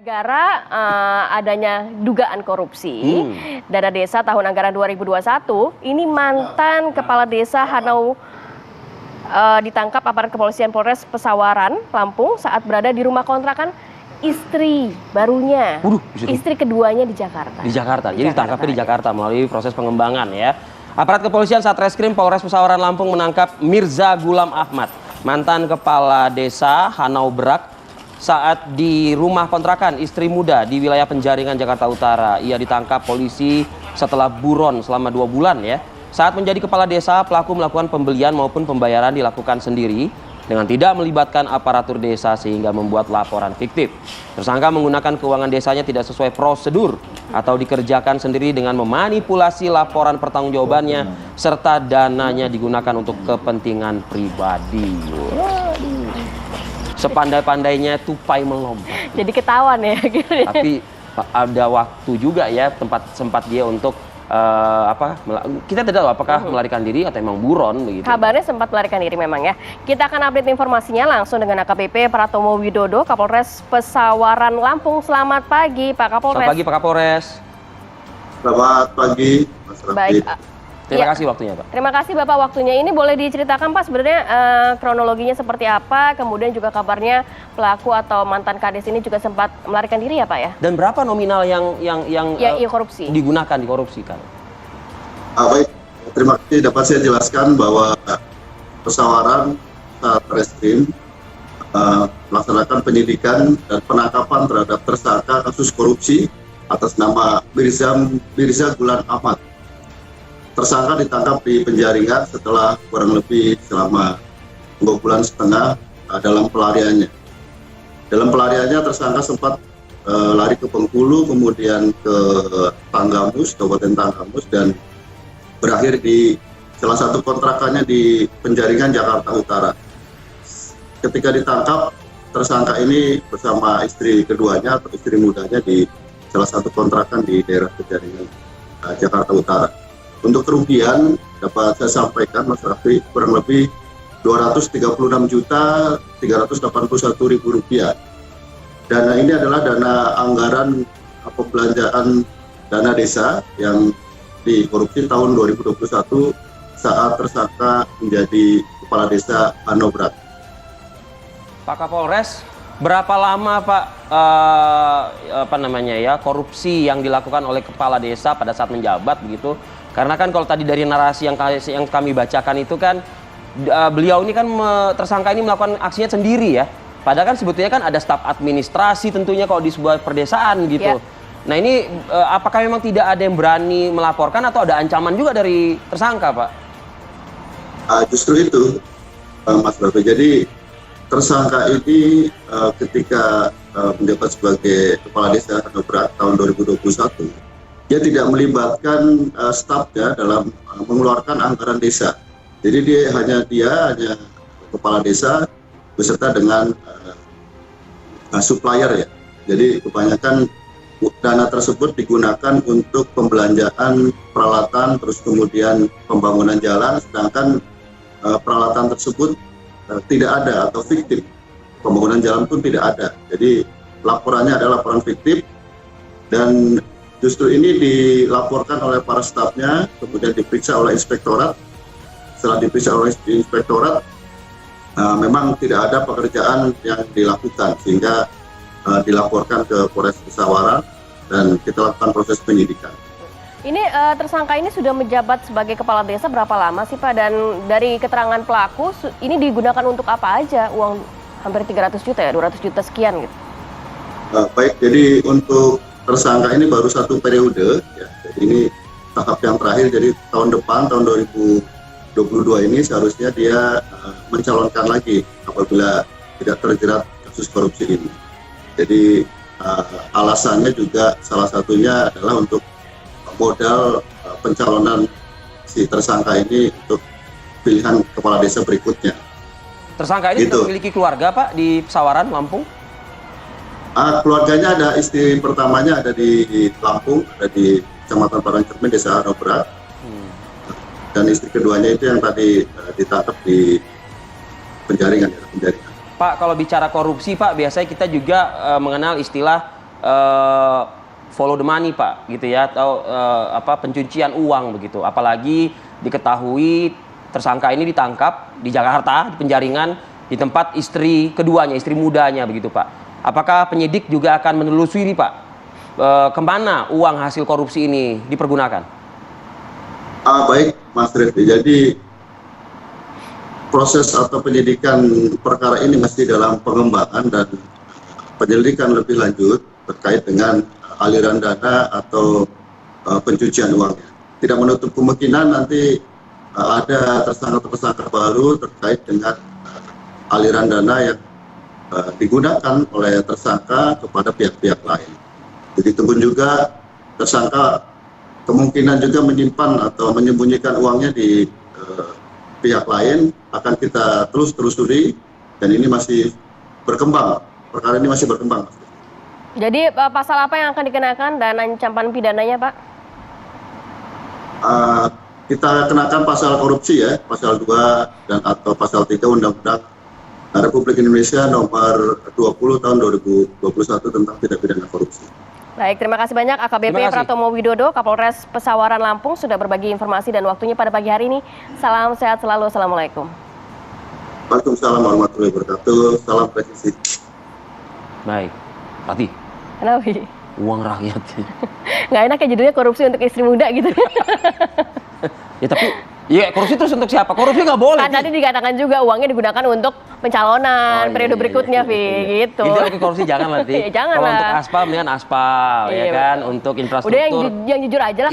Gara-gara adanya dugaan korupsi dana desa tahun anggaran 2021, ini mantan kepala desa Hanau ditangkap aparat kepolisian Polres Pesawaran, Lampung saat berada di rumah kontrakan istri barunya. Istri keduanya di Jakarta. Di Jakarta. Jadi ditangkapnya di Jakarta melalui proses pengembangan ya. Aparat kepolisian Satreskrim Polres Pesawaran Lampung menangkap Mirza Gulam Ahmad, mantan kepala desa Hanau Berak, saat di rumah kontrakan istri muda di wilayah Penjaringan, Jakarta Utara. Ia ditangkap polisi setelah buron selama 2 bulan ya. Saat menjadi kepala desa, pelaku melakukan pembelian maupun pembayaran dilakukan sendiri dengan tidak melibatkan aparatur desa sehingga membuat laporan fiktif. Tersangka menggunakan keuangan desanya tidak sesuai prosedur atau dikerjakan sendiri dengan memanipulasi laporan pertanggungjawabannya serta dananya digunakan untuk kepentingan pribadi. Sepandai-pandainya tupai melompat. Jadi ketahuan ya. Tapi ada waktu juga ya sempat dia untuk kita tidak tahu apakah melarikan diri atau emang buron begitu. Kabarnya sempat melarikan diri memang ya. Kita akan update informasinya langsung dengan AKBP Pratomo Widodo, Kapolres Pesawaran Lampung. Selamat pagi Pak Kapolres. Selamat pagi Pak Kapolres. Selamat pagi Mas Rafi. Baik. Terima kasih waktunya Pak. Terima kasih Bapak waktunya. Ini boleh diceritakan Pak sebenarnya kronologinya seperti apa, kemudian juga kabarnya pelaku atau mantan kades ini juga sempat melarikan diri ya Pak ya? Dan berapa nominal yang korupsi digunakan dikorupsikan? Baik, terima kasih. Dapat saya jelaskan bahwa Pesawaran Satreskrim melaksanakan penyidikan dan penangkapan terhadap tersangka kasus korupsi atas nama Mirza Gulam Ahmad. Tersangka ditangkap di Penjaringan setelah kurang lebih selama 2,5 bulan dalam pelariannya. Dalam pelariannya tersangka sempat lari ke Bengkulu, kemudian ke Tanggamus, Kabupaten Tanggamus, dan berakhir di salah satu kontrakannya di Penjaringan, Jakarta Utara. Ketika ditangkap, tersangka ini bersama istri keduanya atau istri mudanya di salah satu kontrakan di daerah Penjaringan, Jakarta Utara. Untuk kerugian dapat saya sampaikan Mas Rafi kurang lebih Rp236.381.000. Dana ini adalah dana anggaran pembelanjaan dana desa yang dikorupsi tahun 2021 saat tersangka menjadi kepala desa Hanau Berak. Pak Kapolres, berapa lama Pak korupsi yang dilakukan oleh kepala desa pada saat menjabat begitu? Karena kan kalau tadi dari narasi yang kami bacakan itu kan beliau ini kan tersangka ini melakukan aksinya sendiri ya. Padahal kan sebetulnya kan ada staf administrasi tentunya kalau di sebuah perdesaan gitu. Ya. Nah ini apakah memang tidak ada yang berani melaporkan atau ada ancaman juga dari tersangka Pak? Justru itu Mas Babe. Jadi tersangka ini ketika menjabat sebagai kepala desa Hanau Berak tahun 2021, dia tidak melibatkan stafnya dalam mengeluarkan anggaran desa. Jadi dia hanya kepala desa beserta dengan supplier ya. Jadi kebanyakan dana tersebut digunakan untuk pembelanjaan peralatan, terus kemudian pembangunan jalan, sedangkan peralatan tersebut tidak ada atau fiktif. Pembangunan jalan pun tidak ada. Jadi laporannya adalah laporan fiktif dan justru ini dilaporkan oleh para stafnya, kemudian diperiksa oleh inspektorat. Setelah diperiksa oleh inspektorat, memang tidak ada pekerjaan yang dilakukan, sehingga dilaporkan ke Polres Pesawaran dan kita lakukan proses penyidikan. Ini tersangka ini sudah menjabat sebagai kepala desa berapa lama sih Pak? Dan dari keterangan pelaku, ini digunakan untuk apa aja? Uang hampir 300 juta ya, 200 juta sekian gitu. Baik, jadi untuk tersangka ini baru 1 periode, ya. Jadi ini tahap yang terakhir. Jadi tahun depan, tahun 2022 ini seharusnya dia mencalonkan lagi apabila tidak terjerat kasus korupsi ini. Jadi alasannya juga salah satunya adalah untuk modal pencalonan si tersangka ini untuk pilihan kepala desa berikutnya. Tersangka ini sudah memiliki keluarga Pak di Pesawaran, Lampung? Keluarganya ada, istri pertamanya ada di Lampung, ada di Kecamatan Parangcermin, Desa Hanau Berak. Dan istri keduanya itu yang tadi ditangkap di Penjaringan. Pak, kalau bicara korupsi Pak, biasanya kita juga mengenal istilah follow the money Pak, gitu ya, atau pencucian uang begitu. Apalagi diketahui tersangka ini ditangkap di Jakarta, di penjaringan, di tempat istri keduanya, istri mudanya begitu Pak. Apakah penyidik juga akan menelusuri Pak, kemana uang hasil korupsi ini dipergunakan? Baik Mas Refli, jadi proses atau penyidikan perkara ini masih dalam pengembangan dan penyelidikan lebih lanjut terkait dengan aliran dana atau pencucian uangnya. Tidak menutup kemungkinan nanti ada tersangka baru terkait dengan aliran dana yang digunakan oleh tersangka kepada pihak-pihak lain. Begitupun juga tersangka kemungkinan juga menyimpan atau menyembunyikan uangnya di pihak lain, akan kita terus telusuri dan ini masih berkembang. Perkara ini masih berkembang. Jadi pasal apa yang akan dikenakan dan ancaman pidananya Pak? Kita kenakan pasal korupsi ya, pasal 2 dan atau pasal 3 Undang-Undang Republik Indonesia nomor 20 tahun 2021 tentang tindak pidana korupsi. Baik, terima kasih banyak AKBP Pratomo Widodo, Kapolres Pesawaran Lampung sudah berbagi informasi dan waktunya pada pagi hari ini. Salam sehat selalu, Assalamualaikum. Waalaikumsalam warahmatullahi wabarakatuh, salam presisi. Baik, Pati. Kenapa? Uang rakyat. Nggak enak ya judulnya korupsi untuk istri muda gitu. Ya tapi, ya korupsi terus untuk siapa? Korupsi nggak boleh. Kan tadi dikatakan juga uangnya digunakan untuk pencalonan periode berikutnya, Vi, gitu. Itu korupsi jangan lah, Ti. Jangan Kalau lah. untuk aspal, mendingan aspal, ya Iya. kan? Untuk infrastruktur. Udah yang jujur aja lah.